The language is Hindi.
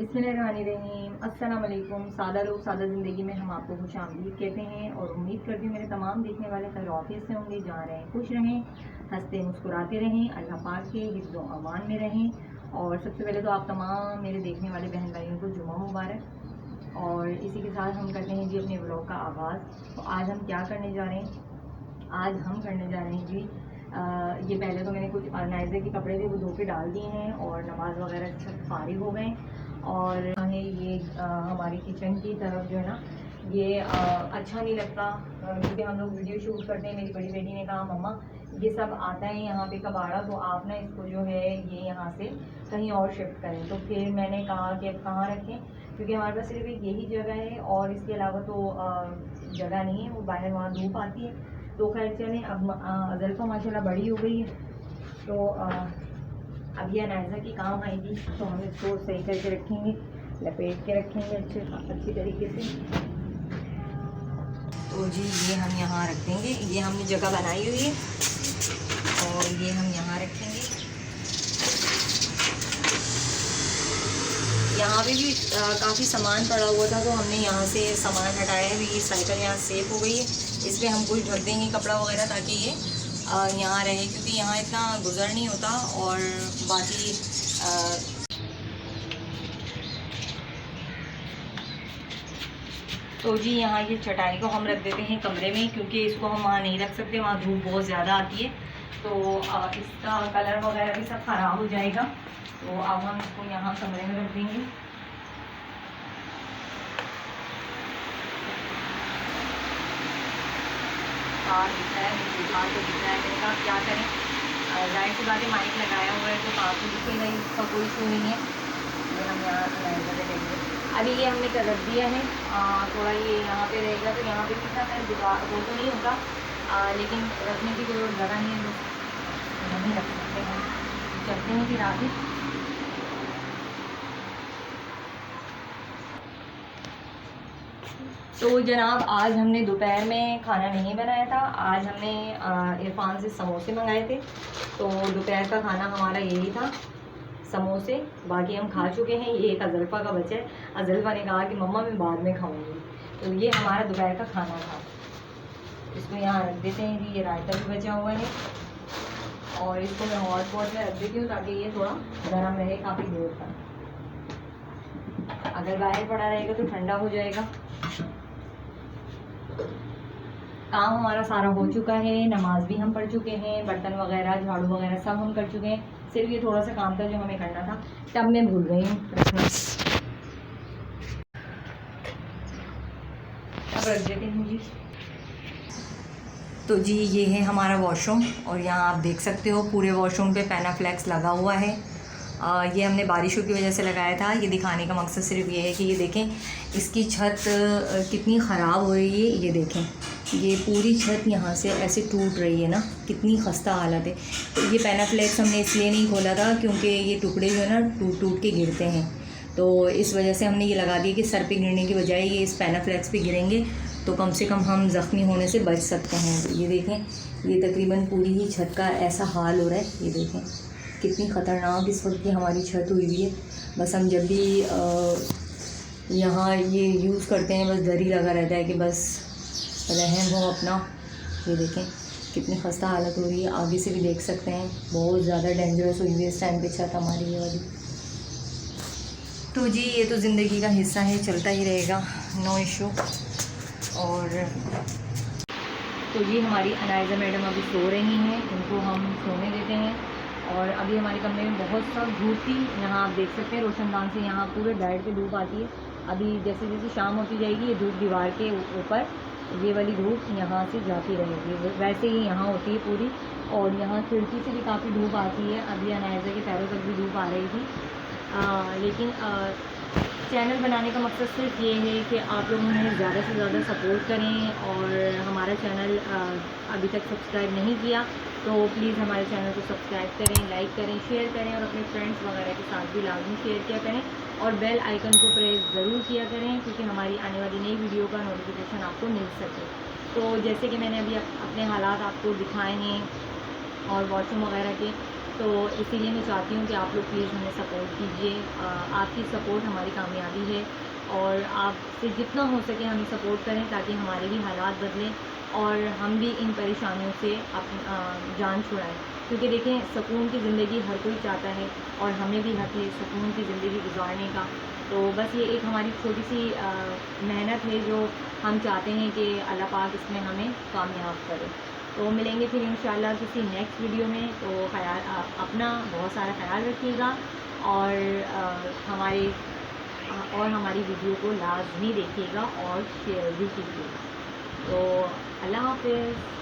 बिस्मिल्लाहिर्रहमानिर्रहीम। अस्सलाम वालेकुम। सादा लोग सादा ज़िंदगी में हम आपको खुश आमदीद कहते हैं और उम्मीद करती हूँ मेरे तमाम देखने वाले खैरियत से होंगे, जहाँ रहें खुश रहें, हंसते मुस्कुराते रहें, अल्लाह पाक के हिफ्ज़ व अमान में रहें। और सबसे पहले तो आप तमाम मेरे देखने वाले बहन भाइयों को जुमा मुबारक। और इसी के साथ हम करते हैं जी अपने व्लॉग का आगाज़। तो आज हम क्या करने जा रहे हैं? आज हम करने जा रहे हैं जी ये पहले तो मैंने कुछ नाइज़र के कपड़े थे वो धो के डाल दिए हैं और नमाज़ वगैरह सब फारिग हो गए। और ये हमारी किचन की तरफ जो है ना, ये अच्छा नहीं लगता क्योंकि हम लोग वीडियो शूट करते हैं। मेरी बड़ी बेटी ने कहा मम्मा ये सब आता है यहाँ पे कबाड़ा, तो आप ना इसको जो है ये यहाँ से कहीं और शिफ्ट करें। तो फिर मैंने कहा कि अब कहाँ रखें, क्योंकि हमारे पास सिर्फ एक यही जगह है और इसके अलावा तो जगह नहीं है, वो बाहर वहाँ धूप आती है। तो खैर चलें, अब अज़ल्फ़ा माशाल्लाह बड़ी हो गई है, तो अब यह नाइज़ा की काम आएगी, तो हम इसको सही करके रखेंगे, लपेट के रखेंगे अच्छी तरीके से। तो जी ये हम यहाँ रख देंगे, ये हमने जगह बनाई हुई है और ये हम यहाँ रखेंगे। यहाँ पे भी काफ़ी सामान पड़ा हुआ था, तो हमने यहाँ से सामान हटाया है। ये साइकिल यहाँ सेफ हो गई है, इस पर हम कुछ ढक देंगे कपड़ा वगैरह ताकि ये यहाँ रहे, क्योंकि यहाँ इतना गुजर नहीं होता। और बाकी तो जी यहाँ ये चटाई को हम रख देते हैं कमरे में, क्योंकि इसको हम वहाँ नहीं रख सकते, वहाँ धूप बहुत ज़्यादा आती है, तो इसका कलर वगैरह भी सब ख़राब हो जाएगा। तो अब हम इसको यहाँ कमरे में रख देंगे। कार दिख रहा है, मुझे कार तो दिख रहा है, मैंने कहा क्या करें, जाहिर सी बात है माइक लगाया हुआ है तो कार तो दिखेगा ही, उसका कोई इशू नहीं है। ये हम यहाँ लगाएंगे। अभी ये हमने कर रख दिया है, थोड़ा ये यहाँ पे रहेगा, तो यहाँ पे कितना है दीवार वो तो नहीं होगा, लेकिन रखने की कोई जगह नहीं है, तो नहीं रख सकते हैं। चलते हैं फिर आगे। तो जनाब आज हमने दोपहर में खाना नहीं बनाया था, आज हमने इरफान से समोसे मंगाए थे, तो दोपहर का खाना हमारा यही था, समोसे। बाकी हम खा चुके हैं, ये एक अज़ल्फ़ा का बचा है। अज़ल्फ़ा ने कहा कि मम्मा मैं बाद में खाऊंगी, तो ये हमारा दोपहर का खाना था। इसको यहाँ रख देते हैं जी, ये रायता भी बचा हुआ है और इसको मैं हॉट पॉट में रख देती हूँ ताकि ये थोड़ा गर्म रहे काफ़ी देर तक। अगर बाहर पड़ा रहेगा तो ठंडा हो जाएगा। काम हमारा सारा हो चुका है, नमाज भी हम पढ़ चुके हैं, बर्तन वगैरह झाड़ू वगैरह सब हम कर चुके हैं। सिर्फ ये थोड़ा सा काम था जो हमें करना था, तब मैं भूल गई हूँ रखना। अब रख देते हैं जी। तो जी ये है हमारा वॉशरूम और यहाँ आप देख सकते हो पूरे वॉशरूम पे पैनाफ्लेक्स लगा हुआ है। ये हमने बारिशों की वजह से लगाया था। ये दिखाने का मकसद सिर्फ ये है कि ये देखें इसकी छत कितनी ख़राब हो रही है। ये देखें ये पूरी छत यहाँ से ऐसे टूट रही है ना, कितनी खस्ता हालत है। तो ये पैनाफ्लेक्स हमने इसलिए नहीं खोला था क्योंकि ये टुकड़े जो है ना टूट टूट के गिरते हैं, तो इस वजह से हमने ये लगा दिया कि सर पे गिरने की बजाय ये इस पैनाफ्लेक्स पे गिरेंगे तो कम से कम हम ज़ख्मी होने से बच सकते हैं। तो ये देखें ये तकरीबन पूरी ही छत का ऐसा हाल हो रहा है। ये देखें कितनी ख़तरनाक इस वक्त की हमारी छत हुई हुई है। बस हम जब भी यहाँ ये यूज़ करते हैं बस डर ही लगा रहता है कि बस रहम हो अपना। ये देखें कितनी खस्ता हालत हो रही है, आगे से भी देख सकते हैं बहुत ज़्यादा डेंजरस हुई हुई है इस टाइम पे छत हमारी ये वाली। तो जी ये तो ज़िंदगी का हिस्सा है, चलता ही रहेगा, नो इशू। और तो जी हमारी अनायज़ा मैडम अभी सो रही हैं, उनको हम सोने देते हैं। और अभी हमारे कमरे में बहुत सा धूप थी, यहाँ आप देख सकते हैं रोशनदान से यहाँ पूरे बेड पे धूप आती है। अभी जैसे जैसे शाम होती जाएगी ये धूप दीवार के ऊपर, ये वाली धूप यहाँ से जाती रहेगी, वैसे ही यहाँ होती है पूरी। और यहाँ खिड़की से भी काफ़ी धूप आती है। अभी अनायज़ा के पैरों तक भी धूप आ रही थी, लेकिन चैनल बनाने का मकसद सिर्फ ये है कि आप लोग हमें ज़्यादा से ज़्यादा सपोर्ट करें। और हमारा चैनल अभी तक सब्सक्राइब नहीं किया तो प्लीज़ हमारे चैनल को सब्सक्राइब करें, लाइक करें, शेयर करें और अपने फ्रेंड्स वगैरह के साथ भी लाजमी शेयर किया करें। और बेल आइकन को प्रेस ज़रूर किया करें क्योंकि हमारी आने वाली नई वीडियो का नोटिफिकेशन आपको मिल सके। तो जैसे कि मैंने अभी अपने हालात आपको दिखाए हैं और वॉशरूम वगैरह के, तो इसीलिए मैं चाहती हूँ कि आप लोग प्लीज़ हमें सपोर्ट कीजिए। आपकी सपोर्ट हमारी कामयाबी है और आपसे जितना हो सके हमें सपोर्ट करें ताकि हमारे भी हालात बदलें और हम भी इन परेशानियों से जान छुड़ाएं। क्योंकि देखें, सुकून की ज़िंदगी हर कोई चाहता है और हमें भी हक है सुकून की ज़िंदगी गुजारने का। तो बस ये एक हमारी छोटी सी मेहनत है जो हम चाहते हैं कि अल्लाह पाक इसमें हमें कामयाब करे। तो मिलेंगे फिर इंशाल्लाह किसी नेक्स्ट वीडियो में। तो अपना बहुत सारा ख्याल रखिएगा और हमारी वीडियो को लाजमी देखिएगा और शेयर भी कीजिएगा। तो अल्लाह हाफ़िज़।